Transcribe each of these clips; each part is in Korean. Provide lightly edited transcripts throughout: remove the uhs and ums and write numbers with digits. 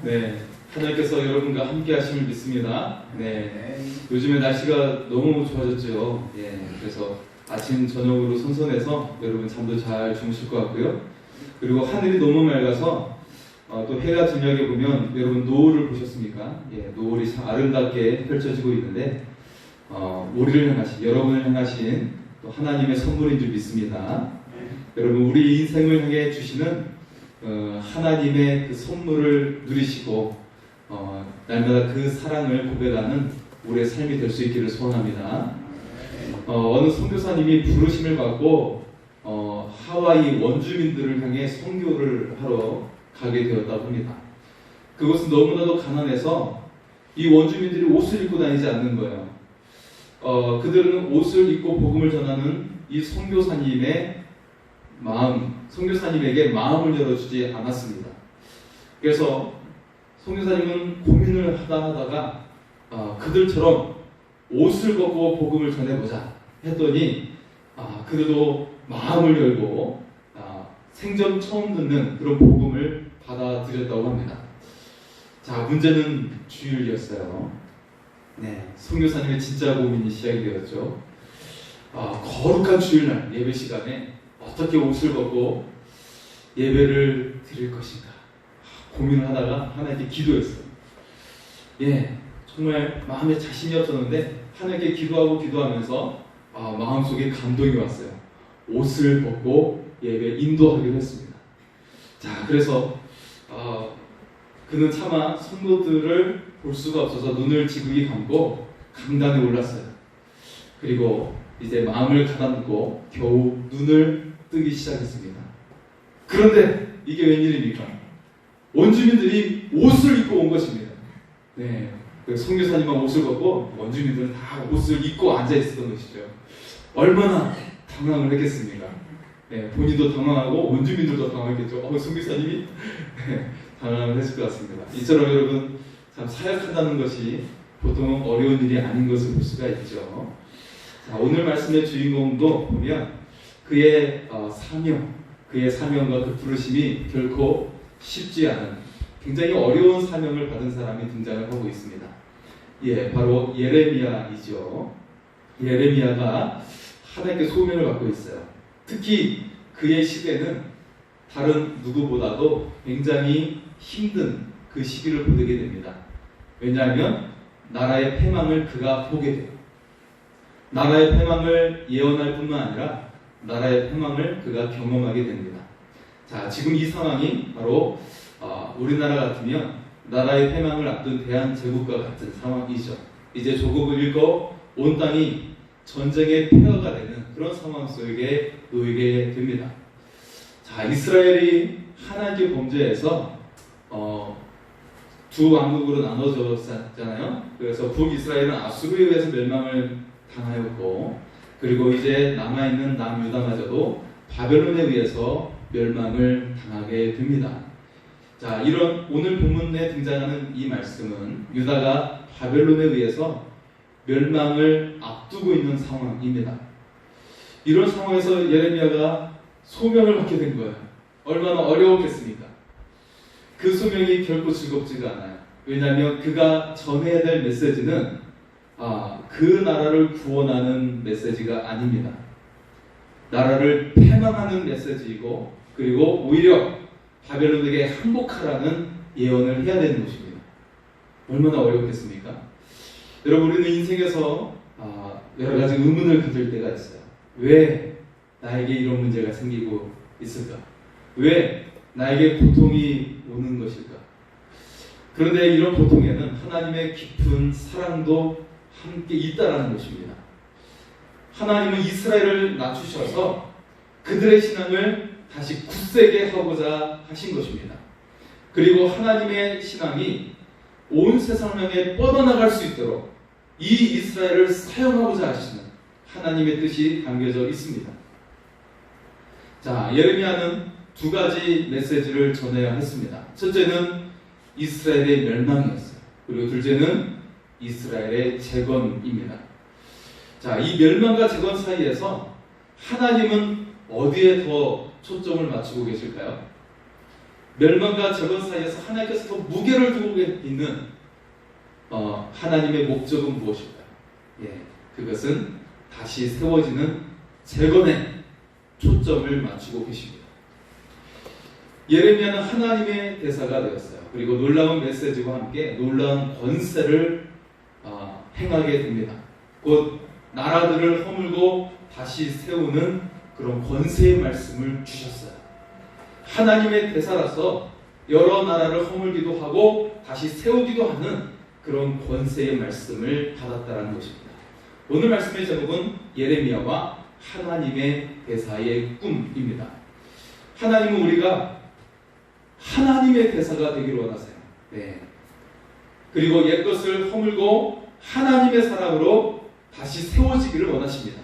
네, 하나님께서 여러분과 함께 하심을 믿습니다. 네, 요즘에 날씨가 너무 좋아졌죠. 예, 그래서 아침, 저녁으로 선선해서 여러분 잠도 잘 주무실 것 같고요. 그리고 하늘이 너무 맑아서 또 해가 저녁에 보면 여러분 노을을 보셨습니까? 예, 노을이 참 아름답게 펼쳐지고 있는데 우리를 향하신, 여러분을 향하신 또 하나님의 선물인 줄 믿습니다. 여러분, 우리 인생을 향해 주시는 하나님의 그 선물을 누리시고 날마다 그 사랑을 고백하는 우리의 삶이 될 수 있기를 소원합니다. 어느 선교사님이 부르심을 받고 하와이 원주민들을 향해 선교를 하러 가게 되었다고 합니다. 그것은 너무나도 가난해서 이 원주민들이 옷을 입고 다니지 않는 거예요. 그들은 옷을 입고 복음을 전하는 이 선교사님의 선교사님에게 마음을 열어주지 않았습니다. 그래서 선교사님은 고민을 하다가 그들처럼 옷을 벗고 복음을 전해보자 했더니 그들도 마음을 열고 생전 처음 듣는 그런 복음을 받아들였다고 합니다. 자, 문제는 주일이었어요. 네, 선교사님의 진짜 고민이 시작이 되었죠. 거룩한 주일날 예배 시간에 어떻게 옷을 벗고 예배를 드릴 것인가 고민을 하다가 하나님께 기도했어요. 예, 정말 마음에 자신이 없었는데 하나님께 기도하면서 마음속에 감동이 왔어요. 옷을 벗고 예배 인도하기로 했습니다. 자, 그래서 그는 차마 성도들을 볼 수가 없어서 눈을 지그히 감고 강단에 올랐어요. 그리고 이제 마음을 가다듬고 겨우 눈을 뜨기 시작했습니다. 그런데 이게 웬일입니까? 원주민들이 옷을 입고 온 것입니다. 네, 선교사님만 옷을 벗고 원주민들은 다 옷을 입고 앉아 있었던 것이죠. 얼마나 당황을 했겠습니까? 네, 본인도 당황하고 원주민들도 당황했겠죠. 선교사님이 네, 당황을 했을 것 같습니다. 이처럼 여러분 참 사역한다는 것이 보통 어려운 일이 아닌 것을 볼 수가 있죠. 자, 오늘 말씀의 주인공도 보면 그의 그의 사명과 그 부르심이 결코 쉽지 않은 굉장히 어려운 사명을 받은 사람이 등장을 하고 있습니다. 예, 바로 예레미야이죠. 예레미야가 하나님께 소명을 받고 있어요. 특히 그의 시대는 다른 누구보다도 굉장히 힘든 그 시기를 보내게 됩니다. 왜냐하면 나라의 패망을 그가 보게 돼요. 나라의 패망을 예언할 뿐만 아니라 나라의 패망을 그가 경험하게 됩니다. 자, 지금 이 상황이 바로 우리나라 같으면 나라의 패망을 앞둔 대한제국과 같은 상황이죠. 이제 조국을 잃고 온 땅이 전쟁의 폐허가 되는 그런 상황 속에 놓이게 됩니다. 자, 이스라엘이 하나님께 범죄해서 두 왕국으로 나눠졌잖아요. 그래서 북이스라엘은 아수르에 의해서 멸망을 당하였고, 그리고 이제 남아있는 남유다마저도 바벨론에 의해서 멸망을 당하게 됩니다. 자, 이런 오늘 본문에 등장하는 이 말씀은 유다가 바벨론에 의해서 멸망을 앞두고 있는 상황입니다. 이런 상황에서 예레미야가 소명을 받게 된 거예요. 얼마나 어려웠겠습니까? 그 소명이 결코 즐겁지가 않아요. 왜냐하면 그가 전해야 될 메시지는 그 나라를 구원하는 메시지가 아닙니다. 나라를 패망하는 메시지이고, 그리고 오히려 바벨론에게 항복하라는 예언을 해야 되는 것입니다. 얼마나 어렵겠습니까? 여러분, 우리는 인생에서 여러 가지 의문을 가질 때가 있어요. 왜 나에게 이런 문제가 생기고 있을까? 왜 나에게 고통이 오는 것일까? 그런데 이런 고통에는 하나님의 깊은 사랑도 함께 있다라는 것입니다. 하나님은 이스라엘을 낮추셔서 그들의 신앙을 다시 굳세게 하고자 하신 것입니다. 그리고 하나님의 신앙이 온 세상을 향해 뻗어나갈 수 있도록 이 이스라엘을 사용하고자 하시는 하나님의 뜻이 담겨져 있습니다. 자, 예레미야는 두 가지 메시지를 전해야 했습니다. 첫째는 이스라엘의 멸망이었어요. 그리고 둘째는 이스라엘의 재건입니다. 자, 이 멸망과 재건 사이에서 하나님은 어디에 더 초점을 맞추고 계실까요? 멸망과 재건 사이에서 하나님께서 더 무게를 두고 있는 하나님의 목적은 무엇일까요? 예, 그것은 다시 세워지는 재건에 초점을 맞추고 계십니다. 예레미야는 하나님의 대사가 되었어요. 그리고 놀라운 메시지와 함께 놀라운 권세를 행하게 됩니다. 곧 나라들을 허물고 다시 세우는 그런 권세의 말씀을 주셨어요. 하나님의 대사라서 여러 나라를 허물기도 하고 다시 세우기도 하는 그런 권세의 말씀을 받았다는 것입니다. 오늘 말씀의 제목은 예레미야와 하나님의 대사의 꿈입니다. 하나님은 우리가 하나님의 대사가 되기를 원하세요. 네. 그리고 옛것을 허물고 하나님의 사람으로 다시 세워지기를 원하십니다.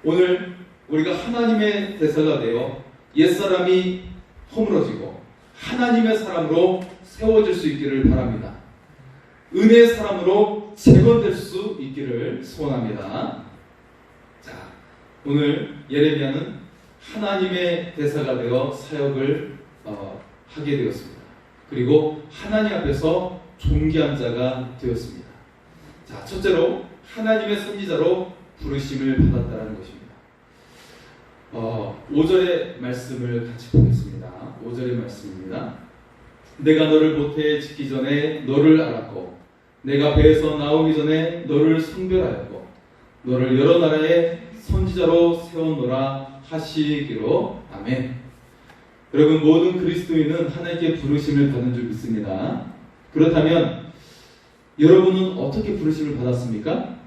오늘 우리가 하나님의 대사가 되어 옛사람이 허물어지고 하나님의 사람으로 세워질 수 있기를 바랍니다. 은혜의 사람으로 재건될 수 있기를 소원합니다. 자, 오늘 예레미야는 하나님의 대사가 되어 사역을 하게 되었습니다. 그리고 하나님 앞에서 존귀한 자가 되었습니다. 자, 첫째로 하나님의 선지자로 부르심을 받았다는 것입니다. 5절의 말씀을 같이 보겠습니다. 5절의 말씀입니다. 내가 너를 모태에 짓기 전에 너를 알았고 내가 배에서 나오기 전에 너를 성별하였고 너를 여러 나라의 선지자로 세웠노라 하시기로. 아멘. 여러분, 모든 그리스도인은 하나님께 부르심을 받은 줄 믿습니다. 그렇다면 여러분은 어떻게 부르심을 받았습니까?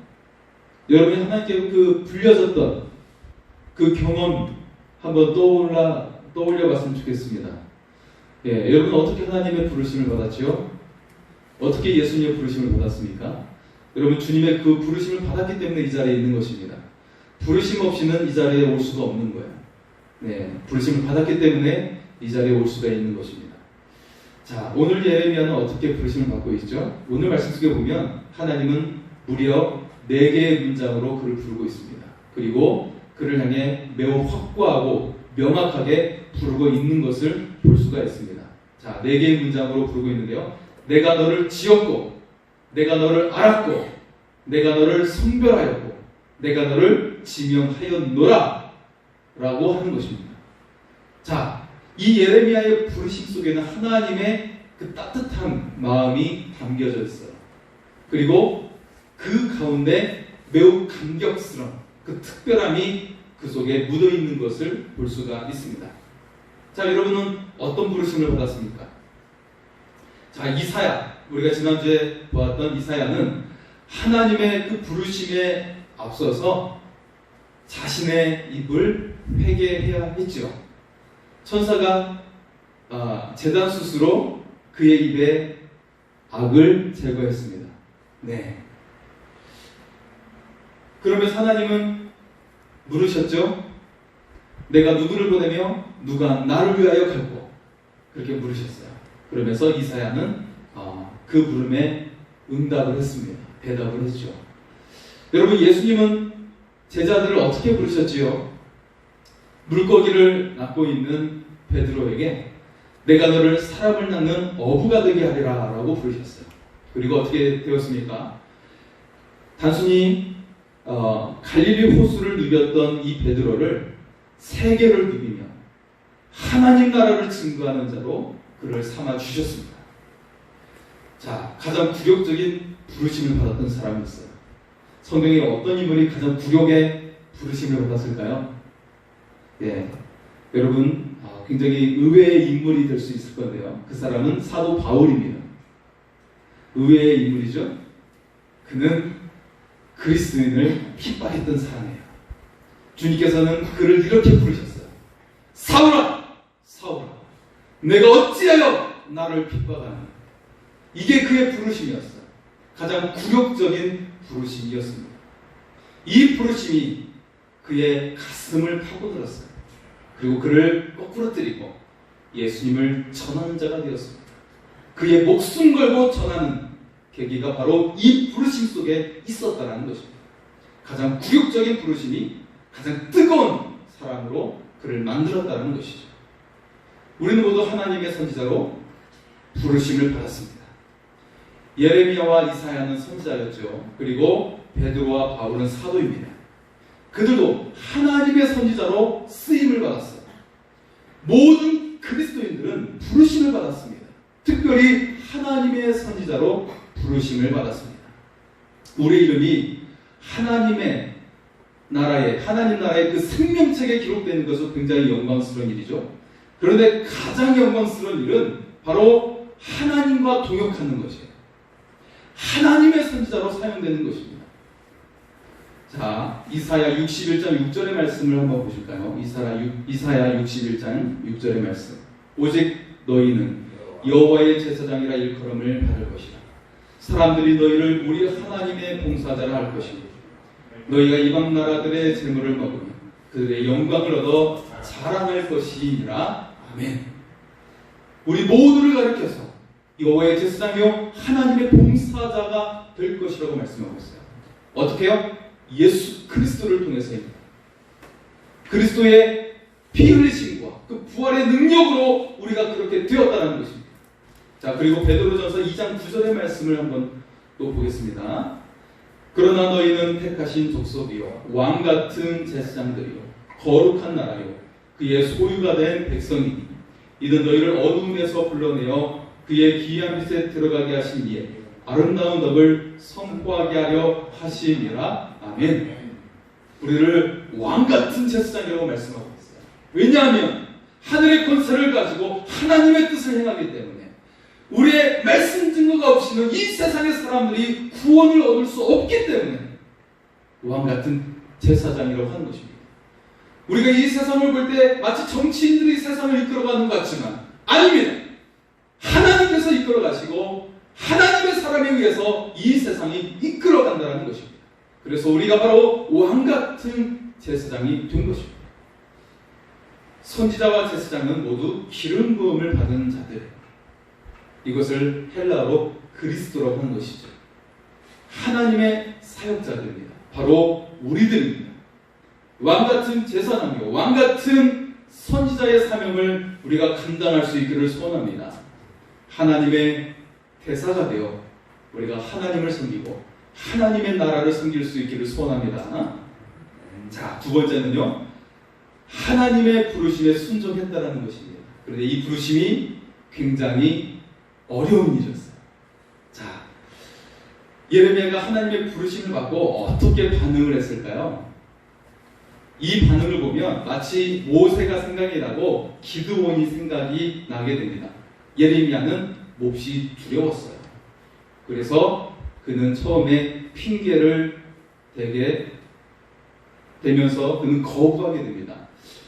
여러분이 하나님께 그 불려졌던 그 경험 한번 떠올려 봤으면 좋겠습니다. 예, 여러분은 어떻게 하나님의 부르심을 받았지요? 어떻게 예수님의 부르심을 받았습니까? 여러분, 주님의 그 부르심을 받았기 때문에 이 자리에 있는 것입니다. 부르심 없이는 이 자리에 올 수가 없는 거예요. 네, 부르심을 받았기 때문에 이 자리에 올 수가 있는 것입니다. 자, 오늘 예레미야는 어떻게 부르심을 받고 있죠? 오늘 말씀 속에 보면 하나님은 무려 4개의 문장으로 그를 부르고 있습니다. 그리고 그를 향해 매우 확고하고 명확하게 부르고 있는 것을 볼 수가 있습니다. 자, 4개의 문장으로 부르고 있는데요. 내가 너를 지었고 내가 너를 알았고 내가 너를 성별하였고 내가 너를 지명하였노라 라고 하는 것입니다. 자, 이 예레미야의 부르심 속에는 하나님의 그 따뜻한 마음이 담겨져 있어요. 그리고 그 가운데 매우 감격스러운 그 특별함이 그 속에 묻어있는 것을 볼 수가 있습니다. 자, 여러분은 어떤 부르심을 받았습니까? 자, 이사야, 우리가 지난주에 보았던 이사야는 하나님의 그 부르심에 앞서서 자신의 입을 회개해야 했죠. 천사가 제단 숯으로 그의 입에 악을 제거했습니다. 네. 그러면서 하나님은 물으셨죠. 내가 누구를 보내며 누가 나를 위하여 갈고, 그렇게 물으셨어요. 그러면서 이사야는 그 부름에 응답을 했습니다. 대답을 했죠. 여러분, 예수님은 제자들을 어떻게 부르셨지요? 물고기를 낚고 있는 베드로에게 내가 너를 사람을 낚는 어부가 되게 하리라 라고 부르셨어요. 그리고 어떻게 되었습니까? 단순히 갈릴리 호수를 누볐던 이 베드로를 세계를 누비며 하나님 나라를 증거하는 자로 그를 삼아 주셨습니다. 자, 가장 굴욕적인 부르심을 받았던 사람이 있어요. 성경에 어떤 인물이 가장 굴욕의 부르심을 받았을까요? 예, 여러분, 굉장히 의외의 인물이 될 수 있을 건데요. 그 사람은 사도 바울입니다. 의외의 인물이죠. 그는 그리스도인을 핍박했던 사람이에요. 주님께서는 그를 이렇게 부르셨어요. 사울아, 사울아, 내가 어찌하여 나를 핍박하느냐. 이게 그의 부르심이었어요. 가장 굴욕적인 부르심이었습니다. 이 부르심이 그의 가슴을 파고들었어요. 그리고 그를 거꾸러뜨리고 예수님을 전하는 자가 되었습니다. 그의 목숨 걸고 전하는 계기가 바로 이 부르심 속에 있었다는 것입니다. 가장 굴욕적인 부르심이 가장 뜨거운 사랑으로 그를 만들었다는 것이죠. 우리는 모두 하나님의 선지자로 부르심을 받았습니다. 예레미야와 이사야는 선지자였죠. 그리고 베드로와 바울은 사도입니다. 그들도 하나님의 선지자로 쓰임을 받았어요. 모든 그리스도인들은 부르심을 받았습니다. 특별히 하나님의 선지자로 부르심을 받았습니다. 우리 이름이 하나님 나라의 그 생명책에 기록되는 것은 굉장히 영광스러운 일이죠. 그런데 가장 영광스러운 일은 바로 하나님과 동역하는 것이에요. 하나님의 선지자로 사용되는 것입니다. 자, 이사야 61장 6절의 말씀을 한번 보실까요? 이사야 61장 6절의 말씀. 오직 너희는 여호와의 제사장이라 일컬음을 받을 것이라. 사람들이 너희를 우리 하나님의 봉사자라 할 것이고 너희가 이방 나라들의 재물을 먹으며 그들의 영광을 얻어 자랑할 것이니라. 아멘. 우리 모두를 가리켜서 여호와의 제사장이요 하나님의 봉사자가 될 것이라고 말씀하고 있어요. 어떻게요? 예수 그리스도를 통해서입니다. 그리스도의 피 흘리심과 그 부활의 능력으로 우리가 그렇게 되었다는 것입니다. 자, 그리고 베드로전서 2장 9절의 말씀을 한번 또 보겠습니다. 그러나 너희는 택하신 족속이요 왕같은 제사장들이요 거룩한 나라요 그의 소유가 된 백성이니 이는 너희를 어두움에서 불러내어 그의 기이한 빛에 들어가게 하신 이에 아름다운 덕을 선포하게 하려 하심이라. 아멘. 우리를 왕같은 제사장이라고 말씀하고 있어요. 왜냐하면 하늘의 권세를 가지고 하나님의 뜻을 행하기 때문에 우리의 말씀 증거가 없이는 이 세상의 사람들이 구원을 얻을 수 없기 때문에 왕같은 제사장이라고 하는 것입니다. 우리가 이 세상을 볼 때 마치 정치인들이 세상을 이끌어가는 것 같지만 아닙니다. 하나님께서 이끌어가시고 하나님의 사람에 의해서 이 세상이 이끌어간다는 것입니다. 그래서 우리가 바로 왕같은 제사장이 된 것입니다. 선지자와 제사장은 모두 기름 부음을 받은 자들. 이것을 헬라어로 그리스도라고 하는 것이죠. 하나님의 사역자들입니다. 바로 우리들입니다. 왕같은 제사장이요 왕같은 선지자의 사명을 우리가 감당할 수 있기를 소원합니다. 하나님의 대사가 되어 우리가 하나님을 섬기고 하나님의 나라를 섬길 수 있기를 소원합니다. 자, 두 번째는요, 하나님의 부르심에 순종했다는 것입니다. 그런데 이 부르심이 굉장히 어려운 일이었어요. 자, 예레미야가 하나님의 부르심을 받고 어떻게 반응을 했을까요? 이 반응을 보면 마치 모세가 생각이 나고 기드온이 생각이 나게 됩니다. 예레미야는 몹시 두려웠어요. 그래서 그는 처음에 핑계를 대게 되면서 그는 거부하게 됩니다.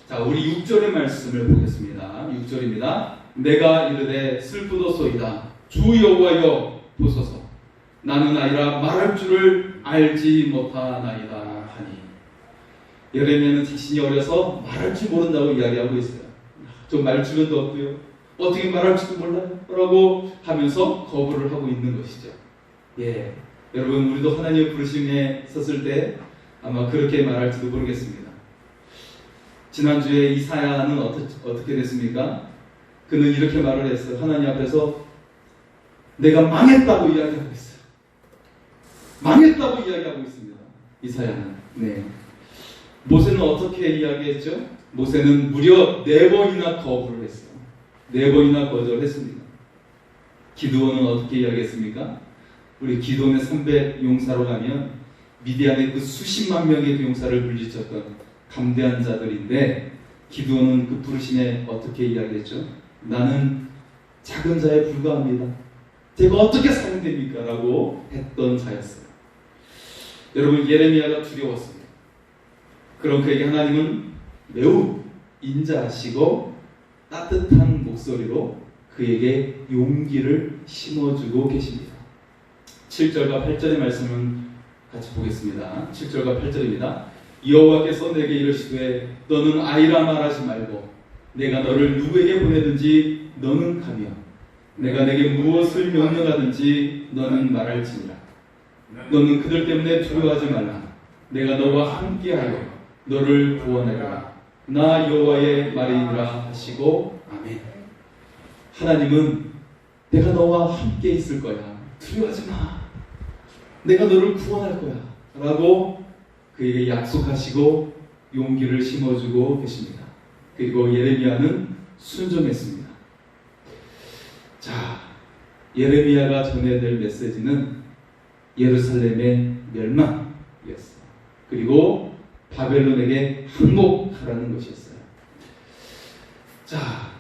자, 우리 6절의 말씀을 보겠습니다. 6절입니다. 내가 이르되 슬프도소이다. 주 여호와여 보소서. 나는 아이라 말할 줄을 알지 못하나이다 하니. 예레미야는 자신이 어려서 말할 줄 모른다고 이야기하고 있어요. 좀 말주변도 없고요. 어떻게 말할지도 몰라요. 라고 하면서 거부를 하고 있는 것이죠. 예, 여러분 우리도 하나님의 부르심에 섰을 때 아마 그렇게 말할지도 모르겠습니다. 지난주에 이사야는 어떻게 됐습니까? 그는 이렇게 말을 했어요. 하나님 앞에서 내가 망했다고 이야기하고 있어요. 망했다고 이야기하고 있습니다. 이사야는. 네. 모세는 어떻게 이야기했죠? 모세는 무려 4번이나 거부를 했어요. 4번이나 거절했습니다. 기드온은 어떻게 이야기했습니까? 우리 기드온의 300 용사로 가면 미디안의 그 수십만 명의 그 용사를 물리쳤던 담대한 자들인데 기드온은 그 부르심에 어떻게 이야기했죠? 나는 작은 자에 불과합니다. 제가 어떻게 사용됩니까? 라고 했던 자였어요. 여러분 예레미야가 두려웠습니다. 그럼 그에게 하나님은 매우 인자하시고 따뜻한 목소리로 그에게 용기를 심어주고 계십니다. 7절과 8절의 말씀은 같이 보겠습니다. 7절과 8절입니다. 여호와께서 내게 이르시되 너는 아이라 말하지 말고 내가 너를 누구에게 보내든지 너는 가며 내가 내게 무엇을 명령하든지 너는 말할지니라. 너는 그들 때문에 두려워하지 말라. 내가 너와 함께하여 너를 구원하리라. 나 여호와의 말이니라 하시고 아멘. 하나님은 내가 너와 함께 있을 거야. 두려워하지 마. 내가 너를 구원할 거야. 라고 그에게 약속하시고 용기를 심어주고 계십니다. 그리고 예레미야는 순종했습니다. 자, 예레미야가 전해야 될 메시지는 예루살렘의 멸망이었어요. 그리고 바벨론에게 항복하라는 것이었어요. 자,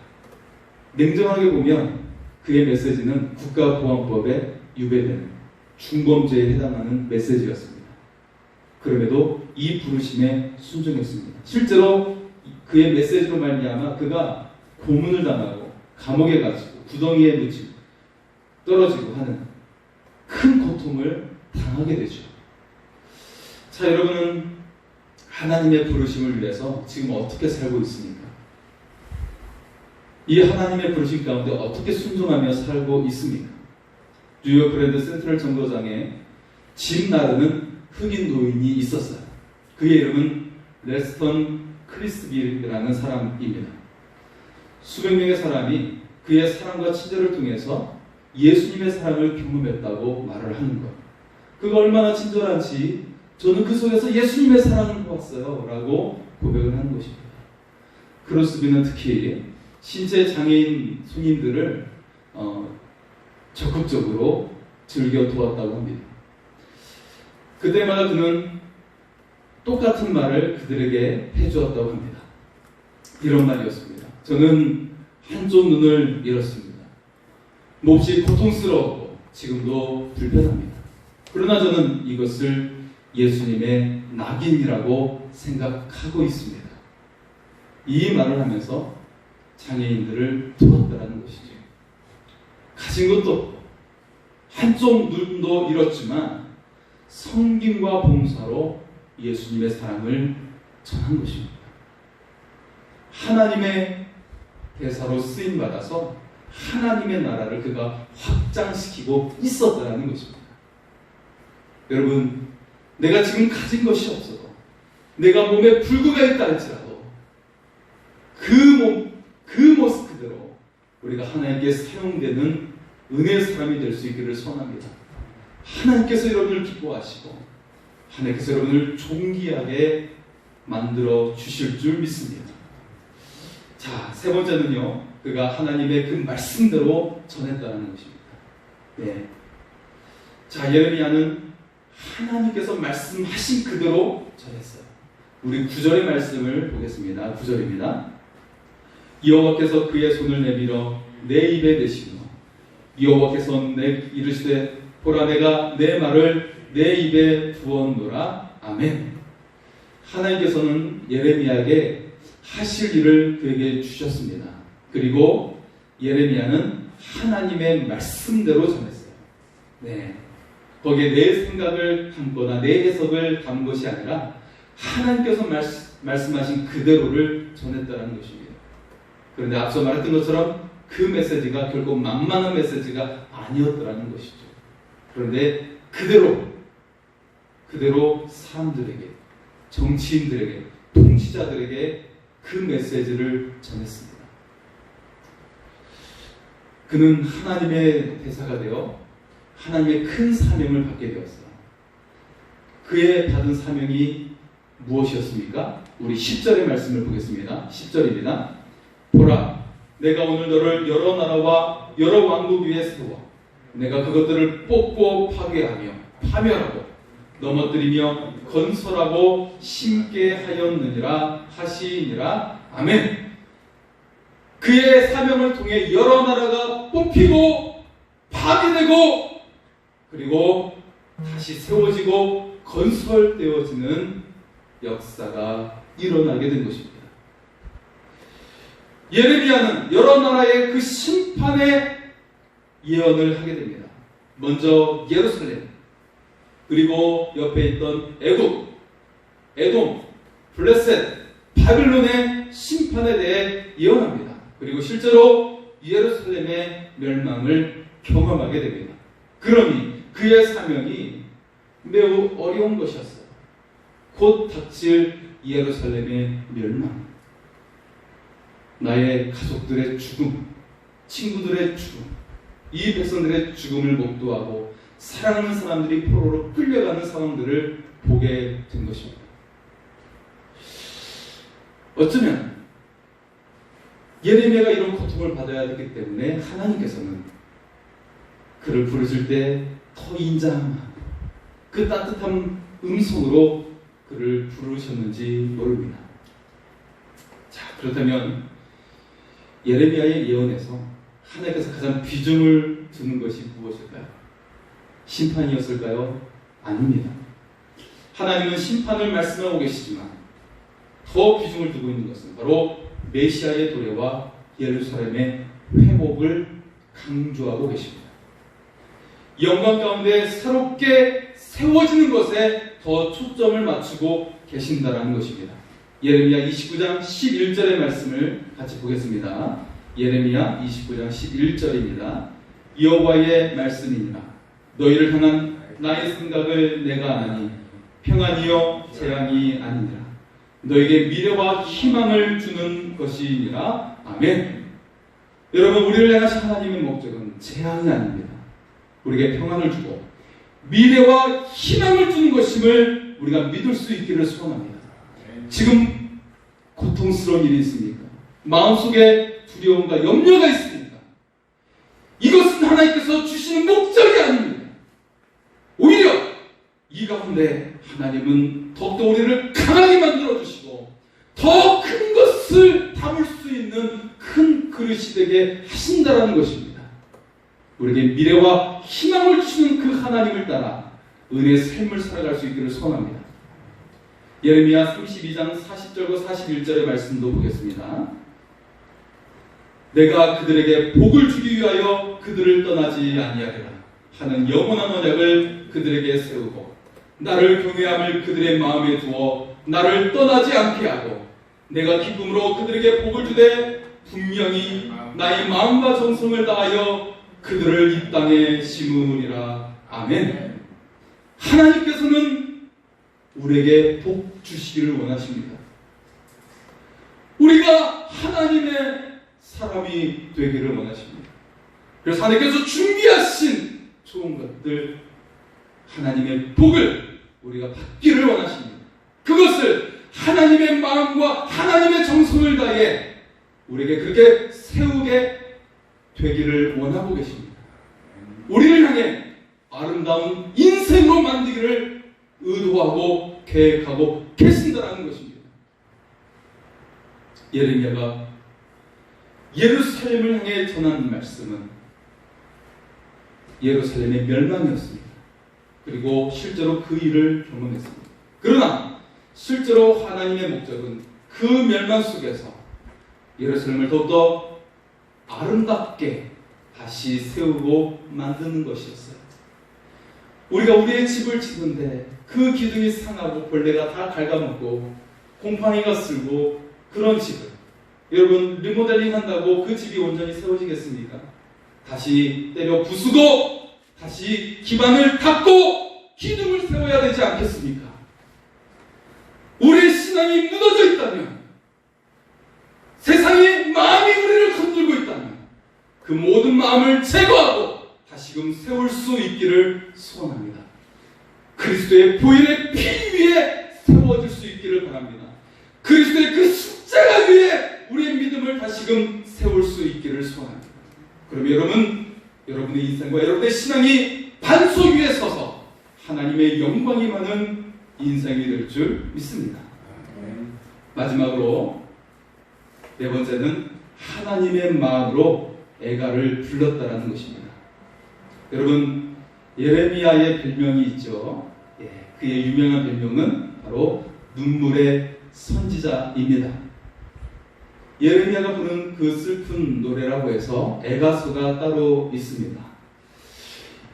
냉정하게 보면 그의 메시지는 국가보안법에 위배되는 중범죄에 해당하는 메시지였습니다. 그럼에도 이 부르심에 순종했습니다. 실제로 그의 메시지로 말미암아 그가 고문을 당하고 감옥에 갇히고 구덩이에 묻히고 떨어지고 하는 큰 고통을 당하게 되죠. 자, 여러분은 하나님의 부르심을 위해서 지금 어떻게 살고 있습니까? 이 하나님의 부르심 가운데 어떻게 순종하며 살고 있습니까? 뉴욕 그랜드 센트럴 정거장에 짐 나르는 흑인 노인이 있었어요. 그의 이름은 레스턴 크리스빌이라는 사람입니다. 수백 명의 사람이 그의 사랑과 친절을 통해서 예수님의 사랑을 경험했다고 말을 하는 것. 그가 얼마나 친절한지 저는 그 속에서 예수님의 사랑을 보았어요 라고 고백을 하는 것입니다. 크로스비는 특히 신체 장애인 손님들을 적극적으로 즐겨 도왔다고 합니다. 그때마다 그는 똑같은 말을 그들에게 해주었다고 합니다. 이런 말이었습니다. 저는 한쪽 눈을 잃었습니다. 몹시 고통스러웠고 지금도 불편합니다. 그러나 저는 이것을 예수님의 낙인이라고 생각하고 있습니다. 이 말을 하면서 장애인들을 도왔다는 것이죠. 가진 것도 없고 한쪽 눈도 잃었지만 섬김과 봉사로 예수님의 사랑을 전한 것입니다. 하나님의 대사로 쓰임받아서 하나님의 나라를 그가 확장시키고 있었다는 것입니다. 여러분, 내가 지금 가진 것이 없어도 내가 몸에 불구가 있다 할지라도 그 모습 그대로 우리가 하나님께 사용되는 은혜의 사람이 될 수 있기를 소원합니다. 하나님께서 여러분을 기뻐하시고 하나님께서 여러분을 존귀하게 만들어 주실 줄 믿습니다. 자, 세 번째는요, 그가 하나님의 그 말씀대로 전했다는 것입니다. 네. 자, 예레미야는 하나님께서 말씀하신 그대로 전했어요. 우리 9절의 말씀을 보겠습니다. 9절입니다. 여호와께서 그의 손을 내밀어 내 입에 대시며 여호와께서 내 이르시되 보라 내가 내 말을 내 입에 부었노라. 아멘. 하나님께서는 예레미야에게 하실 일을 그에게 주셨습니다. 그리고 예레미야는 하나님의 말씀대로 전했어요. 네. 거기에 내 생각을 담거나 내 해석을 담은 것이 아니라 하나님께서 말씀하신 그대로를 전했다는 것입니다. 그런데 앞서 말했던 것처럼 그 메시지가 결국 만만한 메시지가 아니었더라는 것이죠. 그런데 그대로 사람들에게, 정치인들에게, 통치자들에게 그 메시지를 전했습니다. 그는 하나님의 대사가 되어 하나님의 큰 사명을 받게 되었어요. 그의 받은 사명이 무엇이었습니까? 우리 10절의 말씀을 보겠습니다. 10절입니다. 보라, 내가 오늘 너를 여러 나라와 여러 왕국 위에 세워 내가 그것들을 뽑고 파괴하며 파멸하고 넘어뜨리며 건설하고 심게 하였느니라 하시니라. 아멘. 그의 사명을 통해 여러 나라가 뽑히고 파괴되고 그리고 다시 세워지고 건설되어지는 역사가 일어나게 된 것입니다. 예레미야는 여러 나라의 그 심판의 예언을 하게 됩니다. 먼저 예루살렘, 그리고 옆에 있던 애굽, 에돔, 블레셋, 바빌론의 심판에 대해 예언합니다. 그리고 실제로 예루살렘의 멸망을 경험하게 됩니다. 그러니 그의 사명이 매우 어려운 것이었어요. 곧 닥칠 예루살렘의 멸망, 나의 가족들의 죽음, 친구들의 죽음, 이 백성들의 죽음을 목도하고 사랑하는 사람들이 포로로 끌려가는 상황들을 보게 된 것입니다. 어쩌면 예레미야가 이런 고통을 받아야 되기 때문에 하나님께서는 그를 부르실 때 더 인자하고 그 따뜻한 음성으로 그를 부르셨는지 모릅니다. 자, 그렇다면 예레미야의 예언에서 하나님께서 가장 비중을 두는 것이 무엇일까요? 심판이었을까요? 아닙니다. 하나님은 심판을 말씀하고 계시지만 더 비중을 두고 있는 것은 바로 메시아의 도래와 예루살렘의 회복을 강조하고 계십니다. 영광 가운데 새롭게 세워지는 것에 더 초점을 맞추고 계신다는 것입니다. 예레미야 29장 11절의 말씀을 같이 보겠습니다. 예레미야 29장 11절입니다. 여호와의 말씀이니라. 너희를 향한 나의 생각을 내가 아나니 평안이요 재앙이 아니니라. 너에게 미래와 희망을 주는 것이니라. 아멘. 여러분, 우리를 향하신 하나님의 목적은 재앙이 아닙니다. 우리에게 평안을 주고 미래와 희망을 주는 것임을 우리가 믿을 수 있기를 소원합니다. 지금 고통스러운 일이 있습니까? 마음속에 두려움과 염려가 있습니까? 이것은 하나님께서 주시는 목적이 아닙니다. 오히려 이 가운데 하나님은 더욱더 우리를 강하게 만들어주시고 더 큰 것을 담을 수 있는 큰 그릇이 되게 하신다는 것입니다. 우리에게 미래와 희망을 주시는 그 하나님을 따라 은혜의 삶을 살아갈 수 있기를 소원합니다. 예레미야 32장 40절과 41절의 말씀도 보겠습니다. 내가 그들에게 복을 주기 위하여 그들을 떠나지 아니하리라 하는 영원한 언약을 그들에게 세우고 나를 경외함을 그들의 마음에 두어 나를 떠나지 않게 하고 내가 기쁨으로 그들에게 복을 주되 분명히 나의 마음과 정성을 다하여 그들을 이 땅에 심으리라. 아멘. 하나님께서는 우리에게 복 주시기를 원하십니다. 우리가 하나님의 사람이 되기를 원하십니다. 그래서 하나님께서 준비하신 좋은 것들, 하나님의 복을 우리가 받기를 원하십니다. 그것을 하나님의 마음과 하나님의 정성을 다해 우리에게 그렇게 세우게 되기를 원하고 계십니다. 우리를 향해 아름다운 인생으로 만들기를 의도하고 계획하고 계신다는 것입니다. 예레미야가 예루살렘을 향해 전한 말씀은 예루살렘의 멸망이었습니다. 그리고 실제로 그 일을 경험했습니다. 그러나 실제로 하나님의 목적은 그 멸망 속에서 예루살렘을 더욱더 아름답게 다시 세우고 만드는 것이었어요. 우리가 우리의 집을 짓는데 그 기둥이 상하고 벌레가 다 갉아먹고 곰팡이가 쓸고 그런 집을 여러분 리모델링 한다고 그 집이 온전히 세워지겠습니까? 다시 때려 부수고 다시 기반을 닦고 기둥을 세워야 되지 않겠습니까? 우리의 신앙이 무너져 있다면, 세상의 마음이 우리를 흔들고 있다면 그 모든 마음을 제거하고 다시금 세울 수 있기를 소원합니다. 그리스도의 보혈의 피 위에 세워질 수 있기를 바랍니다. 그리스도의 그 십자가 위에 우리의 믿음을 다시금 세울 수 있기를 소원합니다. 그럼 여러분의 인생과 여러분의 신앙이 반석 위에 서서 하나님의 영광이 많은 인생이 될 줄 믿습니다. 마지막으로 네 번째는 하나님의 마음으로 애가를 불렀다라는 것입니다. 여러분 예레미야의 별명이 있죠. 그의 유명한 별명은 바로 눈물의 선지자입니다. 예레미야가 부른 그 슬픈 노래라고 해서 애가서가 따로 있습니다.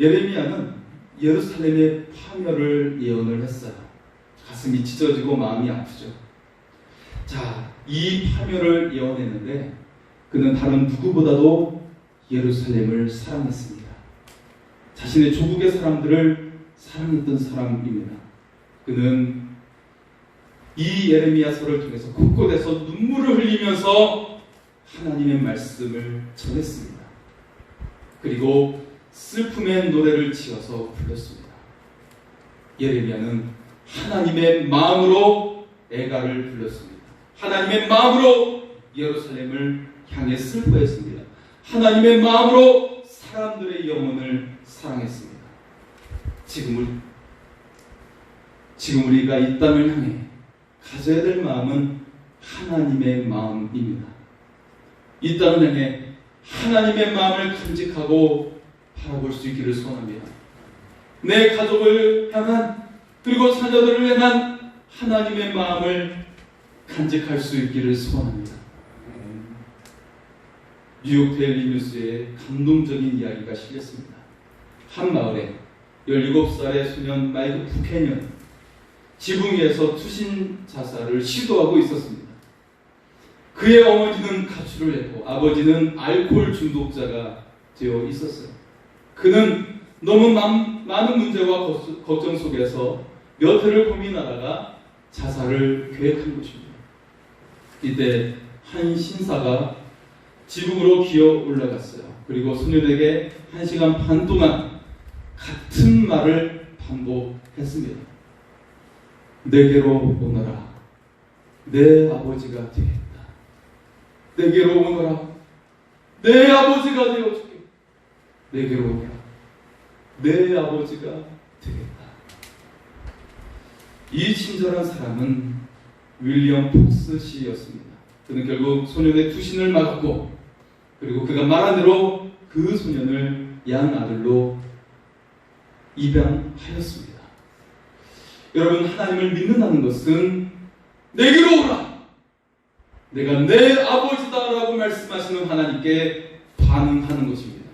예레미야는 예루살렘의 파멸을 예언을 했어요. 가슴이 찢어지고 마음이 아프죠. 자, 이 파멸을 예언했는데 그는 다른 누구보다도 예루살렘을 사랑했습니다. 자신의 조국의 사람들을 사랑했던 사람입니다. 그는 이 예레미야서를 통해서 곳곳에서 눈물을 흘리면서 하나님의 말씀을 전했습니다. 그리고 슬픔의 노래를 지어서 불렀습니다. 예레미야는 하나님의 마음으로 애가를 불렀습니다. 하나님의 마음으로 예루살렘을 향해 슬퍼했습니다. 하나님의 마음으로 사람들의 영혼을 사랑했습니다. 지금 우리가 이 땅을 향해 가져야 될 마음은 하나님의 마음입니다. 이 땅을 향해 하나님의 마음을 간직하고 바라볼 수 있기를 소원합니다. 내 가족을 향한, 그리고 자녀들을 향한 하나님의 마음을 간직할 수 있기를 소원합니다. 뉴욕 데일리 뉴스에 감동적인 이야기가 실렸습니다. 한 마을에 17살의 소년 마이크 부캐년, 지붕 위에서 투신 자살을 시도하고 있었습니다. 그의 어머니는 가출을 했고 아버지는 알코올 중독자가 되어 있었어요. 그는 너무 많은 문제와 걱정 속에서 몇 해를 고민하다가 자살을 계획한 것입니다. 이때 한 신사가 지붕으로 기어 올라갔어요. 그리고 소년에게 1시간 반 동안 같은 말을 반복했습니다. 내게로 오너라. 내 아버지가 되겠다. 내게로 오너라. 내 아버지가 되어줄게. 내게로 오너라. 내 아버지가 되겠다. 이 친절한 사람은 윌리엄 폭스 씨였습니다. 그는 결국 소년의 투신을 막았고, 그리고 그가 말한 대로 그 소년을 양아들로 입양하였습니다. 여러분, 하나님을 믿는다는 것은 내게로 오라, 내가 내 아버지다라고 말씀하시는 하나님께 반응하는 것입니다.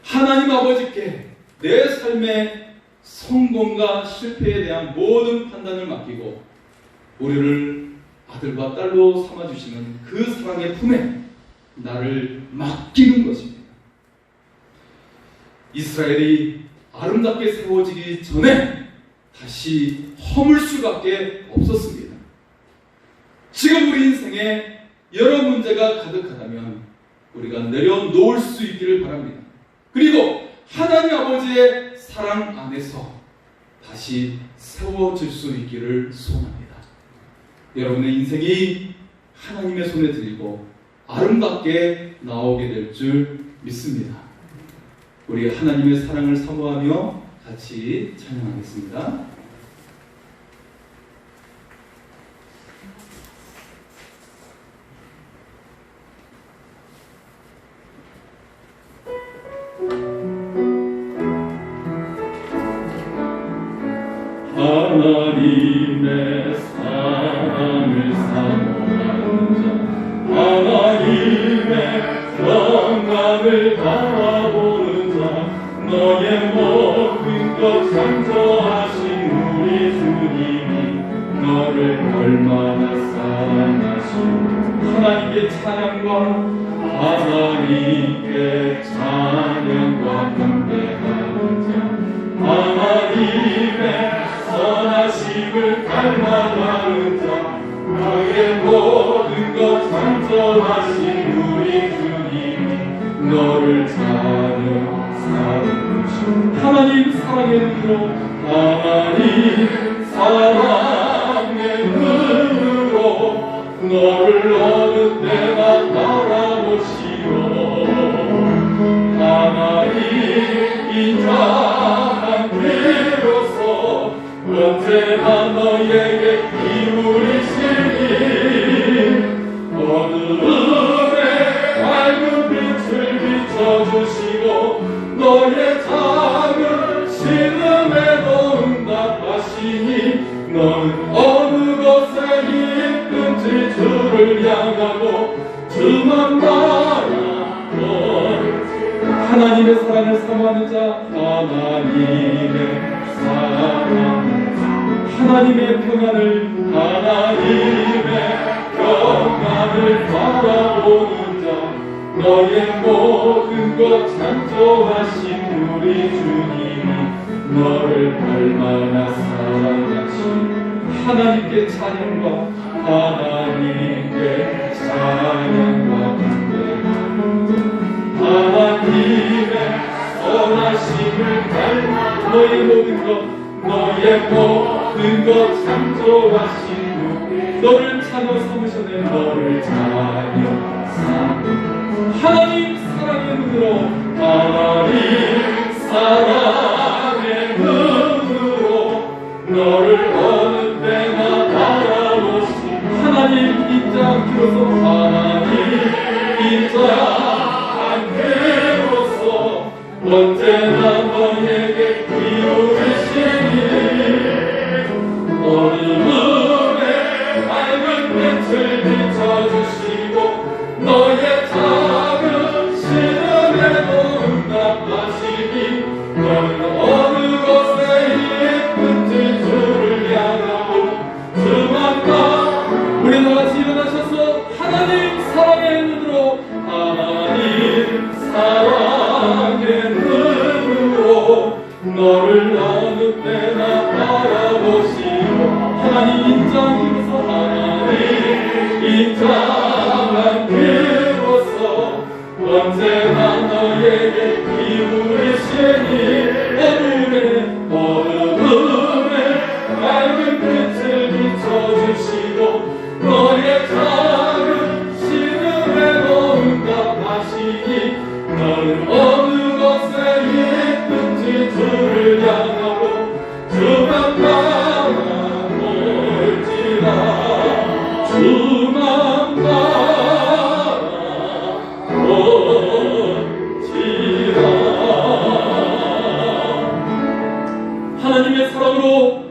하나님 아버지께 내 삶의 성공과 실패에 대한 모든 판단을 맡기고 우리를 아들과 딸로 삼아주시는 그 사랑의 품에 나를 맡기는 것입니다. 이스라엘이 아름답게 세워지기 전에 다시 허물 수밖에 없었습니다. 지금 우리 인생에 여러 문제가 가득하다면 우리가 내려놓을 수 있기를 바랍니다. 그리고 하나님 아버지의 사랑 안에서 다시 세워질 수 있기를 소원합니다. 여러분의 인생이 하나님의 손에 들리고 아름답게 나오게 될 줄 믿습니다. 우리 하나님의 사랑을 사모하며 같이 찬양하겠습니다. 하나님의 사랑을 사모하는 자, 하나님의 영광을 바라보는 자, 너의 모든 것 창조하신 우리 주님이 너를 얼마나 사랑하시오. 하나님께 찬양과 하나님께 찬양과 경배하는 자, 하나님의 선하심을 닮아가는 자, 너의 모든 것 창조하신 우리 주님이 너를 사랑하시오. 하나님 사랑의 눈으로, 하나님 사랑의 눈으로 너를 어느 때나 바라보시오. 하나님 인자한 귀로서 언제나 너에게 기울이시니 어둠에 밝은 빛을 비춰주시고 너의 작은 신음에도 응답하시니 너는 어느 곳에 있든지 주를 향하고 주만 바라보는 하나님의 사랑을 사모하는 자, 하나님의 사랑, 하나님의 평안을, 하나님의 평안을 바라보는 자, 너의 모든 것 창조하신 우리 주님이 너를 얼마나 사랑하시오. 하나님께 찬양과 하나님께 찬양과 감사합니다. 하나님 선하심을 닮아 너의 모든 것 창조하신 후 너를 자녀 삼으셨네 너를 자녀 삼으 하나님 사랑의 눈으로 하나님 사랑의 눈으로 너를 어느 때나 바라보시 하나님 인자 비로소 하나님 인자 비로소 언제나 너에게 기울이시니 어둠에 밝은 빛을 비춰주시고 너의 작은 시름에도 응답하시니 너는 어느 곳에 예쁜 주를 향하고 주만나 우리 나같이 일어나셔서 하나님 사랑의 눈으로 하나님 사랑의 눈으로 너를 어느 때나 바라보시고 하나님 인자함으로써 하나님 인자함 비로소 언제나 너에게 기울이시니 어둠에 밝은 빛을 비춰주시고 너의 작은 시름에도 응답하시니 너는 어느 곳에 있든지 주를 향하고 주만 바라볼지라 주만 바라볼지라 하나님의 사랑으로